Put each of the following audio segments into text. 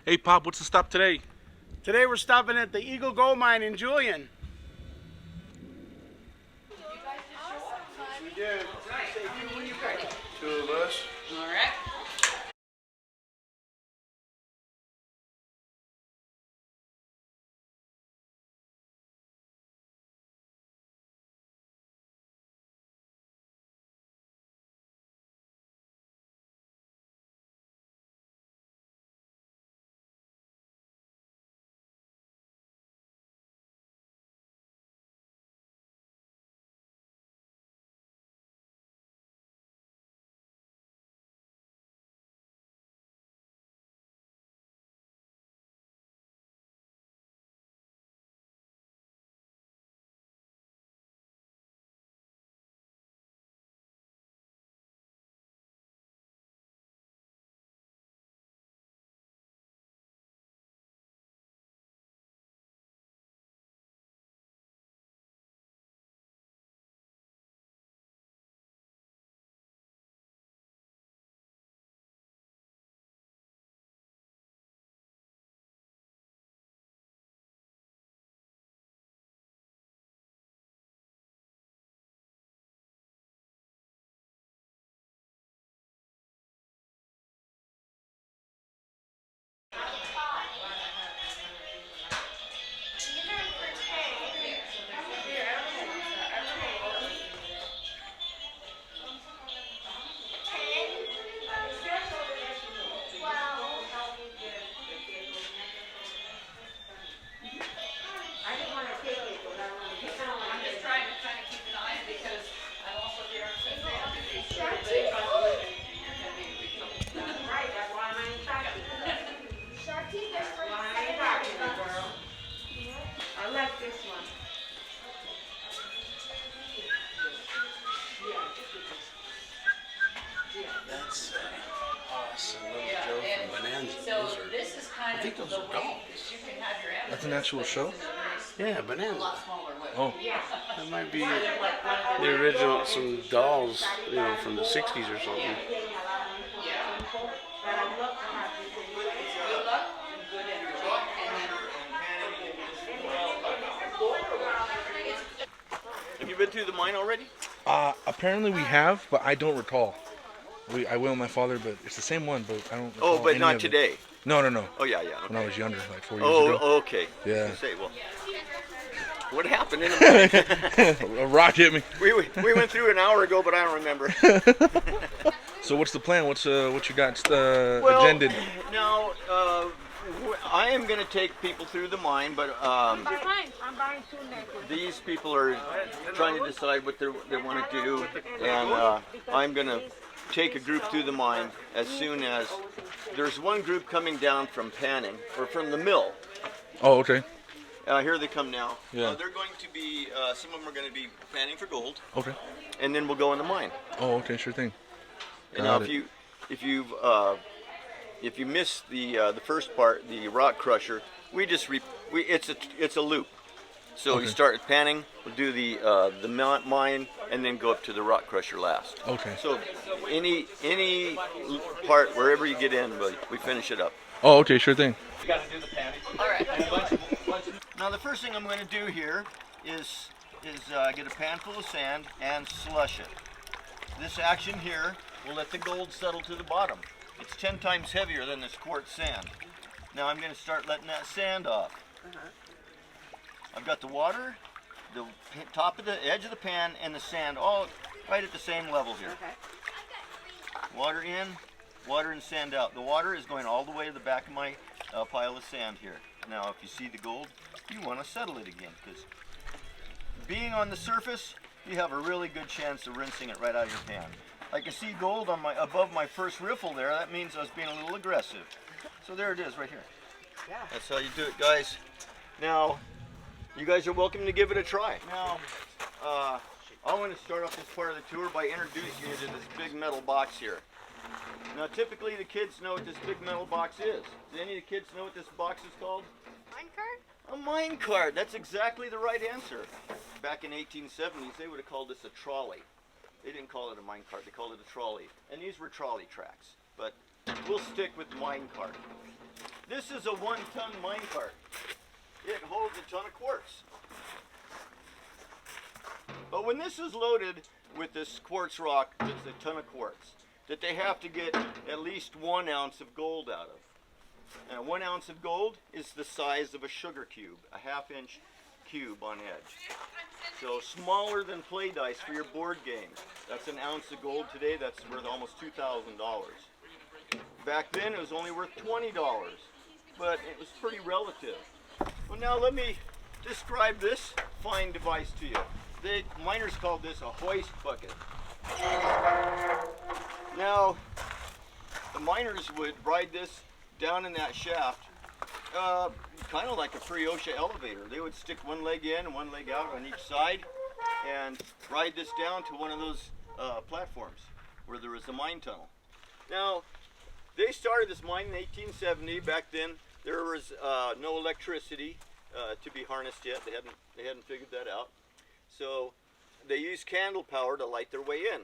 Hey, Pop, what's the stop today? Today we're stopping at the Eagle Gold Mine in Julian. We did. Two of us. All right. That's awesome little Joe from Bonanza. So this is kind think of those the are way dolls. that you can have your amethyst. That's an actual show? Yeah, A Bonanza. lot smaller wood. Oh. That might be the original, some dolls, you know, from the 60s or something. Yeah. Good luck and good energy. Have you been through the mine already? Apparently we have, but I don't recall. I will with my father, but it's the same one, but I don't recall Oh, but any not of it. today. No. Oh yeah, yeah. When Okay. I was younger, like 4 years ago. Oh, okay. Yeah. I was gonna say, well, what happened in the mine? A rock hit me. we went through an hour ago, but I don't remember. So what's the plan? What you got Well, agended? now I am going to take people through the mine, but I'm buying 2 necklaces. these people are trying to decide what they want to do, and I'm going to take a group through the mine as soon as there's one group coming down from panning or from the mill. Oh, okay. Here they come now. Yeah. They're going to be some of them are going to be panning for gold, Okay. and then we'll go in the mine. Oh, okay, sure thing. And now, Got it. if you miss the first part, the rock crusher, it's a loop. So we Okay. start at panning, we'll do the mine, and then go up to the rock crusher last. Okay. So any part wherever you get in, we finish it up. Oh, okay, sure thing. You got to do the panning. All right. Now the first thing I'm going to do here is get a pan full of sand and slush it. This action here will let the gold settle to the bottom. It's 10 times heavier than this quartz sand. Now I'm going to start letting that sand off. I've got the water, the top of the edge of the pan, and the sand all right at the same level here. Water in, water and sand out. The water is going all the way to the back of my pile of sand here. Now if you see the gold, you want to settle it again, because being on the surface, you have a really good chance of rinsing it right out of your pan. I can see gold on above my first riffle there. That means I was being a little aggressive. So there it is right here. Yeah. That's how you do it, guys. Now, you guys are welcome to give it a try. Now, I want to start off this part of the tour by introducing you to this big metal box here. Now, typically the kids know what this big metal box is. Do any of the kids know what this box is called? Minecart? A mine cart. That's exactly the right answer. Back in 1870s, they would have called this a trolley. They didn't call it a mine cart, they called it a trolley. And these were trolley tracks. But we'll stick with mine cart. This is a 1-ton minecart. It holds a ton of quartz. But when this is loaded with this quartz rock, it's a ton of quartz that they have to get at least 1 ounce of gold out of. And 1 ounce of gold is the size of a sugar cube, a 1/2-inch cube on edge. So smaller than play dice for your board games. That's 1 ounce of gold today. That's worth almost $2,000. Back then it was only worth $20, but it was pretty relative. Well, now let me describe this fine device to you. The miners called this a hoist bucket. Now, the miners would ride this down in that shaft, kind of like a pre-OSHA elevator. They would stick 1 leg in and 1 leg out on each side and ride this down to one of those platforms where there was a mine tunnel. Now, they started this mine in 1870. Back then, there was no electricity to be harnessed yet. They hadn't figured that out. So they used candle power to light their way in.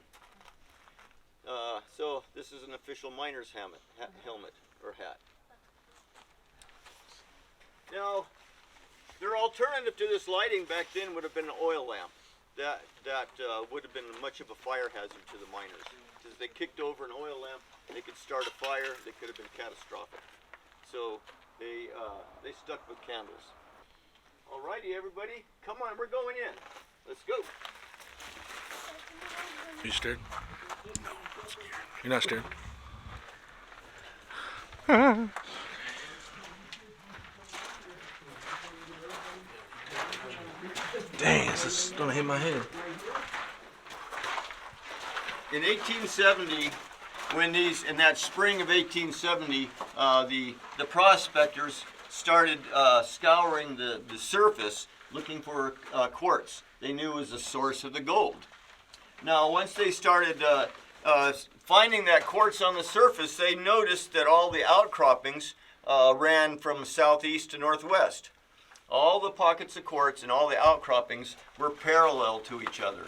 So this is an official miner's helmet or hat. Now, their alternative to this lighting back then would have been an oil lamp. That would have been much of a fire hazard to the miners. Because they kicked over an oil lamp, they could start a fire. They could have been catastrophic. So they stuck with candles. Alrighty, everybody, come on, we're going in. Let's go. Are you scared? No, I'm scared. You're not scared? Dang, this is gonna hit my head. In 1870, in that spring of 1870, the prospectors started scouring the surface looking for quartz. They knew it was the source of the gold. Now, once they started finding that quartz on the surface, they noticed that all the outcroppings ran from southeast to northwest. All the pockets of quartz and all the outcroppings were parallel to each other.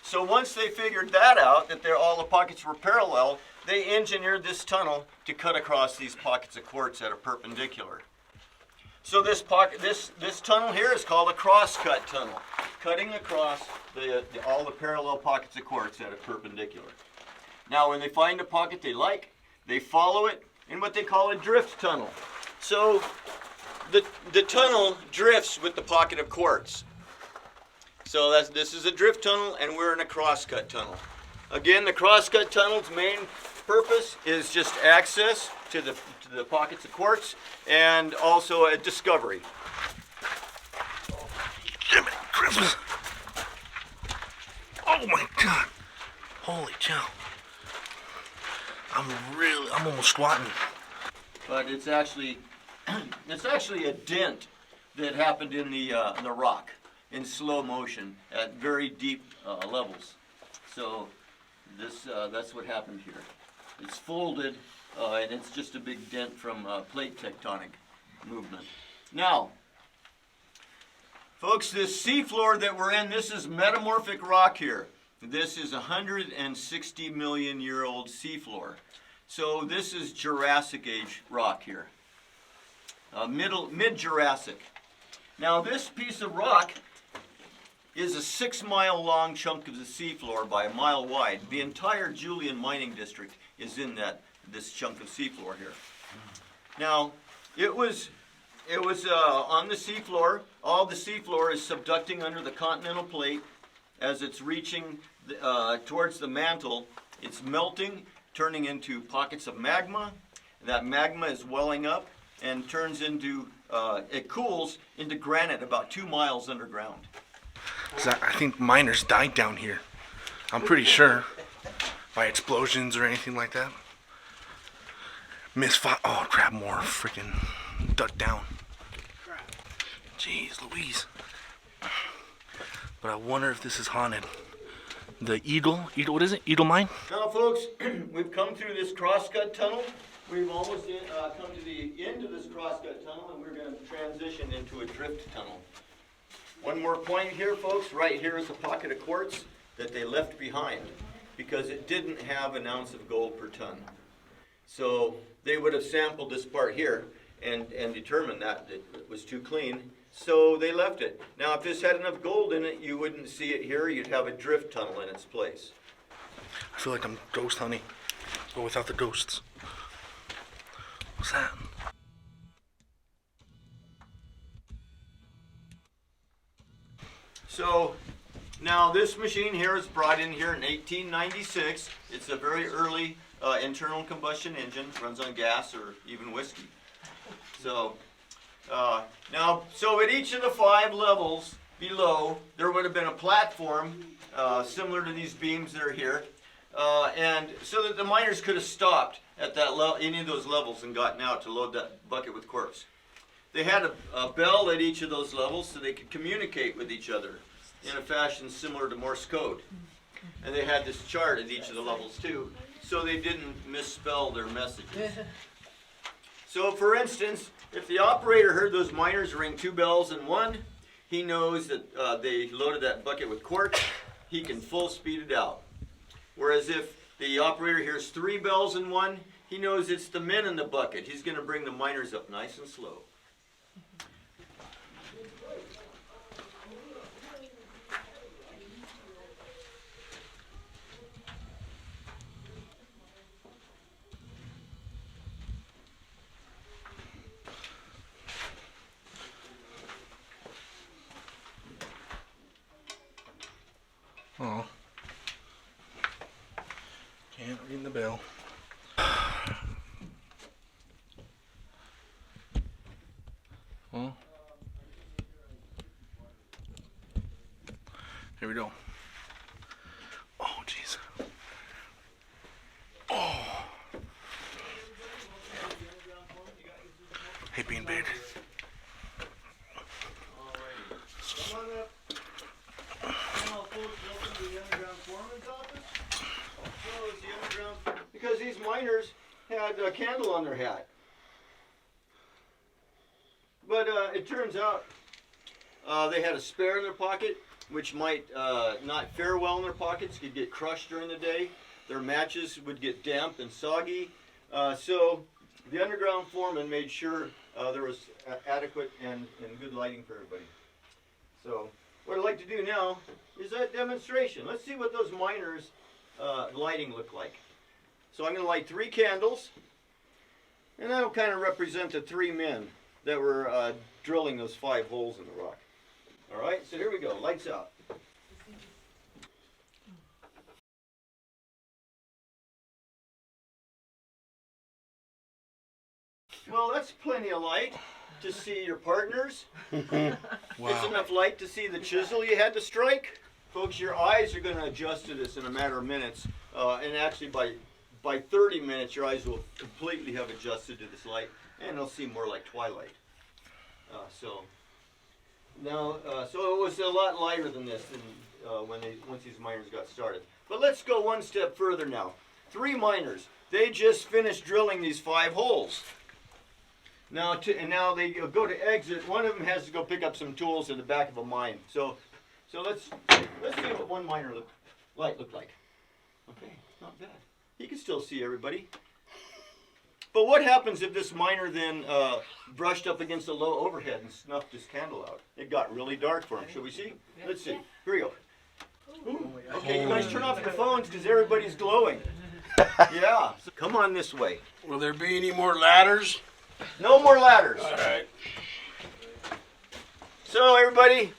So once they figured that out, that all the pockets were parallel, they engineered this tunnel to cut across these pockets of quartz at a perpendicular. So this tunnel here is called a cross-cut tunnel, cutting across all the parallel pockets of quartz at a perpendicular. Now, when they find a pocket they like, they follow it in what they call a drift tunnel. So the tunnel drifts with the pocket of quartz. So this is a drift tunnel, and we're in a cross-cut tunnel. Again, the cross-cut tunnel's main purpose is just access to the pockets of quartz and also a discovery. Damn it, Christmas. Oh my God. Holy cow. I'm almost squatting. But it's actually a dent that happened in the rock in slow motion at very deep levels. So that's what happened here. It's folded and it's just a big dent from plate tectonic movement. Now, folks, this seafloor that we're in, this is metamorphic rock here. This is 160 million year old seafloor. So this is Jurassic Age rock here. Mid-Jurassic. Now this piece of rock is a 6-mile long chunk of the seafloor by 1 mile wide. The entire Julian mining district is in this chunk of seafloor here. Now, it was on the seafloor. All the seafloor is subducting under the continental plate. As it's reaching towards the mantle, it's melting, turning into pockets of magma. That magma is welling up and turns into, it cools into granite about 2 miles underground. I think miners died down here. I'm pretty sure. By explosions or anything like that. Misfire. Oh crap, more freaking ducked down. Jeez Louise. But I wonder if this is haunted. The Eagle, what is it? Eagle Mine? Now folks, we've come through this crosscut tunnel. We've almost come to the end of this crosscut tunnel, and we're going to transition into a drift tunnel. One more point here, folks. Right here is a pocket of quartz that they left behind because it didn't have 1 ounce of gold per ton. So they would have sampled this part here, and determined that it was too clean. So they left it. Now, if this had enough gold in it, you wouldn't see it here. You'd have a drift tunnel in its place. I feel like I'm ghost hunting, but without the ghosts. What's that? So now this machine here was brought in here in 1896. It's a very early internal combustion engine. Runs on gas or even whiskey. So so at each of the 5 levels below, there would have been a platform similar to these beams that are here, and so that the miners could have stopped at that any of those levels and gotten out to load that bucket with quartz. They had a bell at each of those levels so they could communicate with each other in a fashion similar to Morse code. And they had this chart at each of the levels too, so they didn't misspell their messages. So for instance, if the operator heard those miners ring 2 bells in one, he knows that they loaded that bucket with quartz. He can full speed it out. Whereas if the operator hears 3 bells in one, he knows it's the men in the bucket. He's going to bring the miners up nice and slow. Oh. Can't ring the bell. Well, here we go. Oh, jeez. Oh. Hey, Beanbag. Come on up. Welcome to the underground foreman's office. So is the underground, because these miners had a candle on their hat. But it turns out they had a spare in their pocket, which might not fare well in their pockets, could get crushed during the day. Their matches would get damp and soggy. So the underground foreman made sure there was adequate and good lighting for everybody. So what I'd like to do now is a demonstration. Let's see what those miners' lighting look like. So I'm going to light 3 candles, and that'll kind of represent the 3 men that were drilling those 5 holes in the rock. All right, so here we go. Lights out. Well, that's plenty of light to see your partners. It's enough light to see the chisel you had to strike. Folks, your eyes are going to adjust to this in a matter of minutes. And actually by 30 minutes, your eyes will completely have adjusted to this light, and they'll see more like twilight. So it was a lot lighter than this once these miners got started. But let's go one step further now. 3 miners. They just finished drilling these 5 holes. Now they go to exit. One of them has to go pick up some tools in the back of a mine. So let's see what one miner light looked like. Okay, not bad. He can still see everybody. But what happens if this miner then brushed up against a low overhead and snuffed his candle out? It got really dark for him. Shall we see? Let's see. Here we go. Ooh. Okay, you guys turn off your phones because everybody's glowing. Yeah. So come on this way. Will there be any more ladders? No more ladders. All right. So everybody,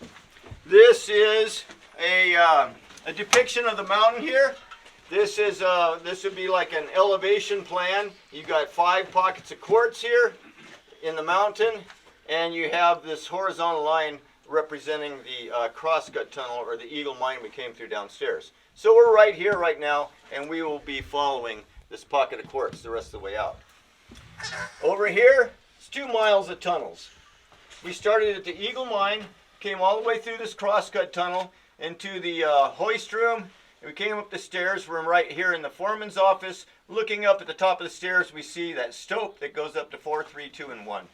this is a depiction of the mountain here. This would be like an elevation plan. You got 5 pockets of quartz here in the mountain, and you have this horizontal line representing the crosscut tunnel or the Eagle mine we came through downstairs. So we're right here right now, and we will be following this pocket of quartz the rest of the way out. Over here, it's 2 miles of tunnels. We started at the Eagle mine, came all the way through this crosscut tunnel into the hoist room, and we came up the stairs. We're right here in the foreman's office. Looking up at the top of the stairs, we see that stope that goes up to 4, 3, 2, and 1.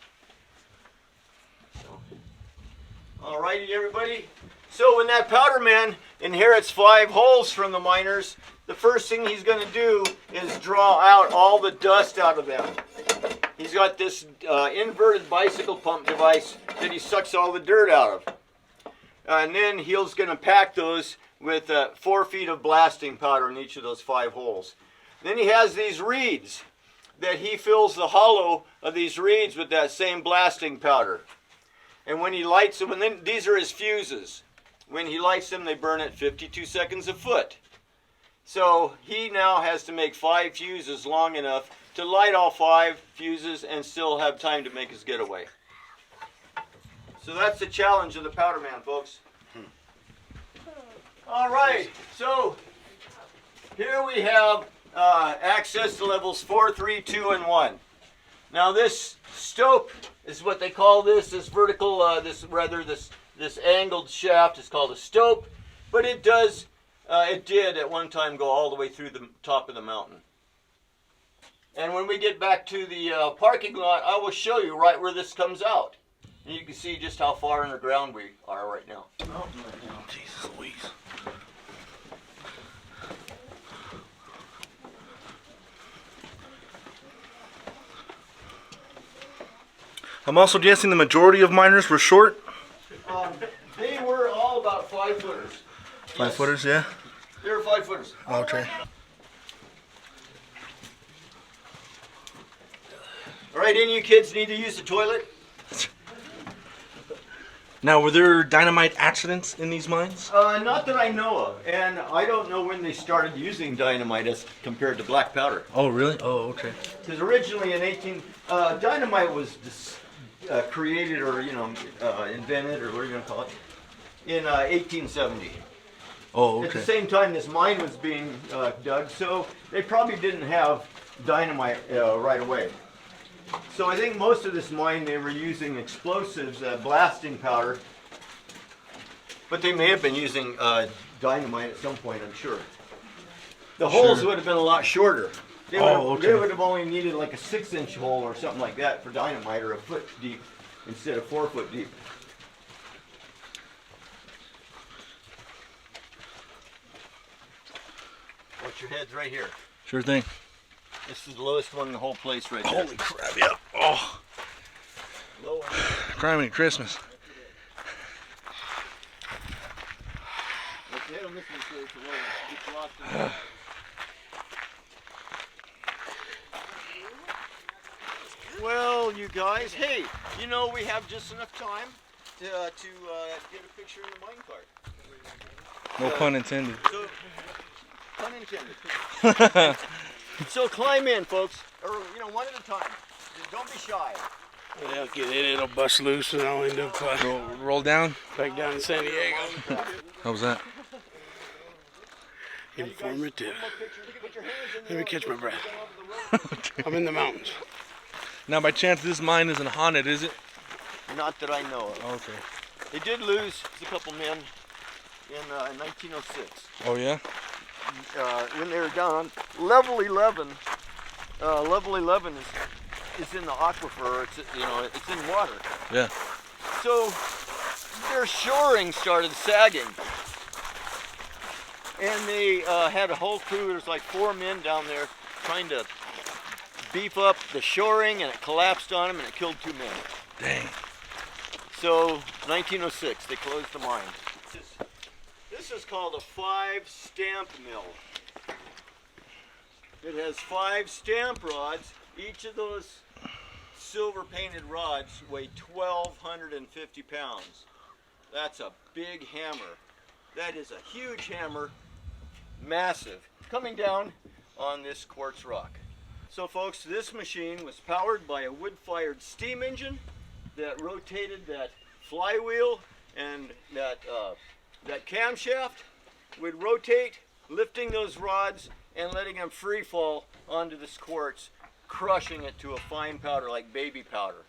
All righty, everybody. So when that powder man inherits 5 holes from the miners, the first thing he's going to do is draw out all the dust out of them. he's got this inverted bicycle pump device that he sucks all the dirt out of. And then he's going to pack those with 4 feet of blasting powder in each of those 5 holes. Then he has these reeds that he fills the hollow of these reeds with that same blasting powder. And when he lights them, and then these are his fuses. When he lights them, they burn at 52 seconds a foot. So he now has to make 5 fuses long enough to light all 5 fuses and still have time to make his getaway. So that's the challenge of the powder man, folks. All right, so here we have access to levels 4, 3, 2, and 1. Now this stope is what they call this vertical, this angled shaft is called a stope, but it did at one time go all the way through the top of the mountain. And when we get back to the parking lot, I will show you right where this comes out. And you can see just how far underground we are right now. Jesus Louise. I'm also guessing the majority of miners were short. They were all about 5 footers. 5 footers, yeah. They were 5 footers. Okay. All right, any of you kids need to use the toilet? Now, were there dynamite accidents in these mines? Not that I know of, and I don't know when they started using dynamite as compared to black powder. Oh, really? Oh, okay. Because originally in dynamite was created or invented or what are you going to call it in 1870. Oh, At the okay. same time this mine was being dug, so they probably didn't have dynamite right away. So I think most of this mine they were using explosives, blasting powder, but they may have been using dynamite at some point, I'm sure. The holes would have been a lot shorter. They would have only needed like a 6-inch hole or something like that for dynamite, or a foot deep instead of 4 foot deep. Watch your heads right here. Sure thing. This is the lowest one in the whole place right there. Holy crap, yeah. Oh, Lower. criminy Christmas. Let's hit 'em this way so it's low. It's lost in there. Well, you guys, hey, we have just enough time to get a picture in the mine cart. No pun intended. So, pun intended. So climb in, folks, or one at a time. Don't be shy. Yeah, get in, it'll bust loose and I'll end up Roll down. back down in San Diego. How was that? Informative. Put your hands in Let me catch my breath. the I'm in the mountains. Now, by chance, this mine isn't haunted, is it? Not that I know of. Okay. They did lose a couple men in 1906. Oh, yeah? When they were down on level 11. Level 11 is in the aquifer. It's in water. Yeah. So their shoring started sagging, and they had a whole crew. There's like 4 men down there trying to beef up the shoring, and it collapsed on them and it killed 2 men. Dang. So 1906, they closed the mine. This is called a 5-stamp mill. It has 5 stamp rods. Each of those silver painted rods weigh 1,250 pounds. That's a big hammer. That is a huge hammer, massive, coming down on this quartz rock. So folks, this machine was powered by a wood-fired steam engine that rotated that flywheel, and that camshaft would rotate, lifting those rods and letting them free fall onto this quartz, crushing it to a fine powder like baby powder.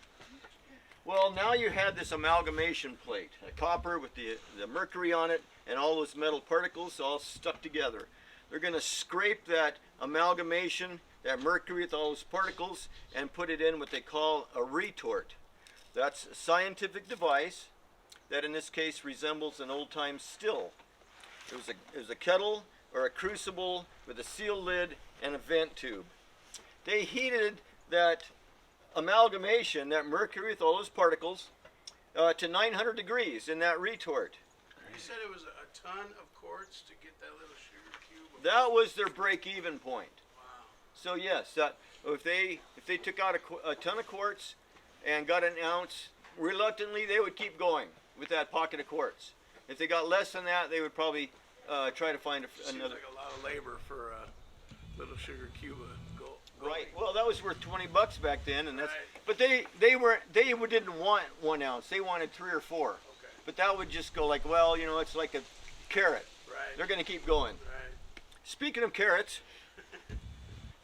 Well, now you had this amalgamation plate, a copper with the mercury on it and all those metal particles all stuck together. They're going to scrape that amalgamation, that mercury with all those particles, and put it in what they call a retort. That's a scientific device that in this case resembles an old-time still. It was a kettle or a crucible with a sealed lid and a vent tube. They heated that amalgamation, that mercury with all those particles, to 900 degrees in that retort. You said it was a ton of quartz to get that little sugar cube. That was their break-even point. Wow. So yes, that if they took out a ton of quartz and got an ounce, reluctantly they would keep going with that pocket of quartz. If they got less than that, they would probably try to find Seems another. like a lot of labor for a little sugar cube of gold. Right. Well, that was worth $20 back then, and that's. Right. But they didn't want 1 ounce. They wanted 3 or 4. Okay. But that would just go like, well, you know, it's like a carrot. Right. They're going to keep going. Right. Speaking of carrots,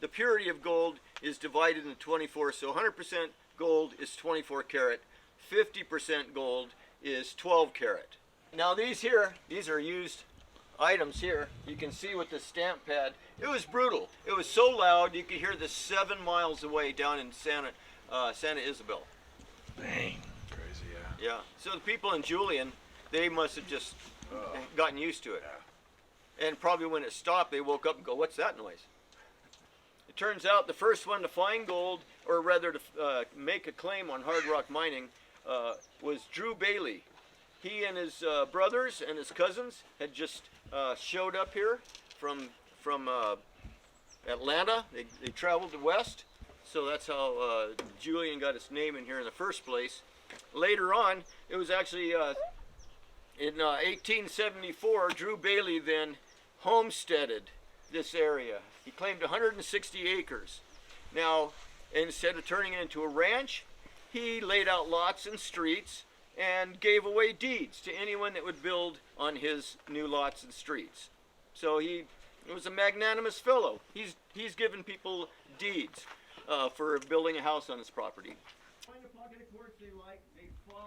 the purity of gold is divided into 24. So 100% gold is 24 karat. 50% gold is 12 karat. Now these are used items here. You can see with the stamp pad, it was brutal. It was so loud you could hear this 7 miles away down in Santa Isabel. Dang. Crazy, yeah. Yeah. So the people in Julian, they must have just gotten used to it. And probably when it stopped, they woke up and go, "What's that noise?" It turns out the first one to find gold, or rather to make a claim on hard rock mining, was Drew Bailey. He and his brothers and his cousins had just showed up here from Atlanta. They traveled west, so that's how Julian got his name in here in the first place. Later on, it was actually in 1874, Drew Bailey then homesteaded this area. He claimed 160 acres. Now, instead of turning it into a ranch, he laid out lots and streets and gave away deeds to anyone that would build on his new lots and streets. So he was a magnanimous fellow. He's given people deeds for building a house on his property. Find a pocket of quartz they like, they